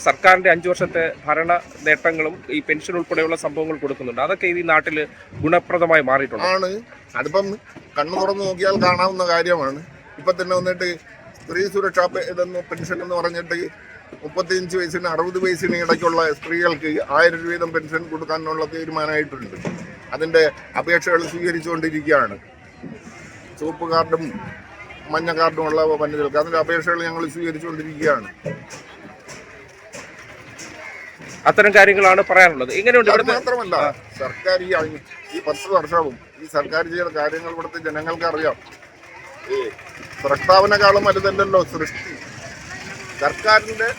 സർക്കാരിന്റെ 5 വർഷത്തെ ഭരണ നേട്ടങ്ങളും ഈ പെൻഷൻ ഉൾപ്പെടെയുള്ള സംഭവങ്ങൾ കൊടുക്കുന്നുണ്ട്. അതൊക്കെ ഈ നാട്ടിൽ ഗുണപ്രദമായി മാറിയിട്ടുണ്ട്. ആണ്. അതിപ്പം കണ്ണു തുറന്ന് നോക്കിയാൽ കാണാവുന്ന കാര്യമാണ്. ഇപ്പം തന്നെ വന്നിട്ട് സ്ത്രീ സുരക്ഷാ ഇതെന്ന് പെൻഷൻ എന്ന് പറഞ്ഞിട്ട് 35 വയസ്സിന് 60 വയസ്സിന് ഇടയ്ക്കുള്ള സ്ത്രീകൾക്ക് 1000 രൂപ വീതം പെൻഷൻ കൊടുക്കാനുള്ള തീരുമാനമായിട്ടുണ്ട്. അതിൻ്റെ അപേക്ഷകൾ സ്വീകരിച്ചുകൊണ്ടിരിക്കുകയാണ്. ചുവപ്പ് കാർഡും മഞ്ഞ കാർഡും ഉള്ള വനിതകൾക്ക് അതിൻ്റെ അപേക്ഷകൾ ഞങ്ങൾ സ്വീകരിച്ചുകൊണ്ടിരിക്കുകയാണ്. അത്തരം കാര്യങ്ങളാണ് പറയാനുള്ളത്. എങ്ങനെയുണ്ട് അത് മാത്രമല്ല, സർക്കാർ ഈ 10 വർഷവും ഈ സർക്കാർ ചെയ്ത കാര്യങ്ങൾ ഇവിടുത്തെ ജനങ്ങൾക്ക് അറിയാം. പ്രസ്താവനകാലം വലുതല്ലല്ലോ സൃഷ്ടി. സർക്കാരിൻ്റെ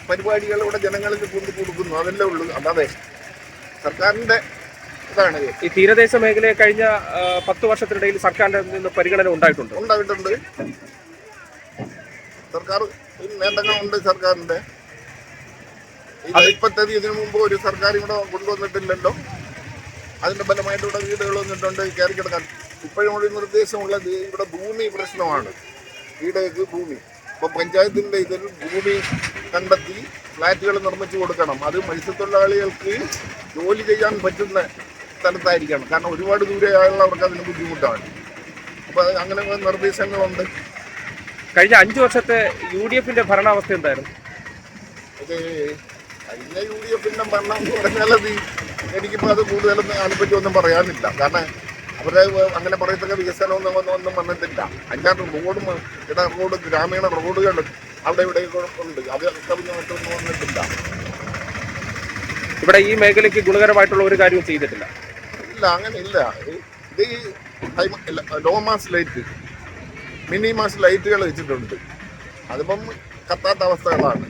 പരിപാടികൾ ഇവിടെ ജനങ്ങളിൽ കൊണ്ടു കൊടുക്കുന്നു, അതല്ലേ ഉള്ളൂ. അല്ലാതെ സർക്കാരിൻ്റെ ഇതാണ്. ഈ തീരദേശ മേഖലയെ കഴിഞ്ഞ 10 വർഷത്തിനിടയിൽ സർക്കാരിന്റെ നിന്ന് പരിഗണന ഉണ്ടായിട്ടുണ്ട്. സർക്കാർ നേട്ടങ്ങളുണ്ട്. സർക്കാരിന്റെ പദ്ധതി ഇതിനു മുമ്പ് ഒരു സർക്കാർ ഇവിടെ കൊണ്ടുവന്നിട്ടില്ലല്ലോ. അതിന്റെ ഫലമായിട്ട് ഇവിടെ വീടുകൾ വന്നിട്ടുണ്ട് കയറി കിടക്കാൻ. ഇപ്പോഴും ഒരു നിർദ്ദേശമുള്ളത് ഇവിടെ ഭൂമി പ്രശ്നമാണ്. വീടേക്ക് ഭൂമി. ഇപ്പോൾ പഞ്ചായത്തിന്റെ ഇതിൽ ഭൂമി കണ്ടെത്തി ഫ്ലാറ്റുകൾ നിർമ്മിച്ചു കൊടുക്കണം. അത് മത്സ്യത്തൊഴിലാളികൾക്ക് ജോലി ചെയ്യാൻ പറ്റുന്ന സ്ഥലത്തായിരിക്കണം. കാരണം ഒരുപാട് ദൂരെയുള്ളവർക്ക് അതിന് ബുദ്ധിമുട്ടാണ്. അപ്പോൾ അങ്ങനെ നിർദ്ദേശങ്ങളുണ്ട്. കഴിഞ്ഞ 5 വർഷത്തെ UDF ഭരണാവസ്ഥ എന്തായിരുന്നു? ഇത് കഴിഞ്ഞ UDF ഭരണം എന്ന് പറഞ്ഞാൽ എനിക്കിപ്പോൾ അത് കൂടുതലൊന്നും അതിനെപ്പറ്റി ഒന്നും പറയാനില്ല. കാരണം അവരെ അങ്ങനെ പറയത്തക്ക വികസനമൊന്നും വന്നിട്ടില്ല. 5-6 റോഡും റോഡ് ഗ്രാമീണ റോഡുകൾ അവിടെ ഇവിടെ ഉണ്ട്. അത് മറ്റൊന്നും വന്നിട്ടില്ല. ഇവിടെ ഈ മേഖലയ്ക്ക് ഗുണകരമായിട്ടുള്ള ഒരു കാര്യവും ചെയ്തിട്ടില്ല. ഇല്ല, അങ്ങനെ ഇല്ല. ഇത് low mast light, mini mast ലൈറ്റുകൾ വെച്ചിട്ടുണ്ട്. അതിപ്പം കത്താത്ത അവസ്ഥകളാണ്.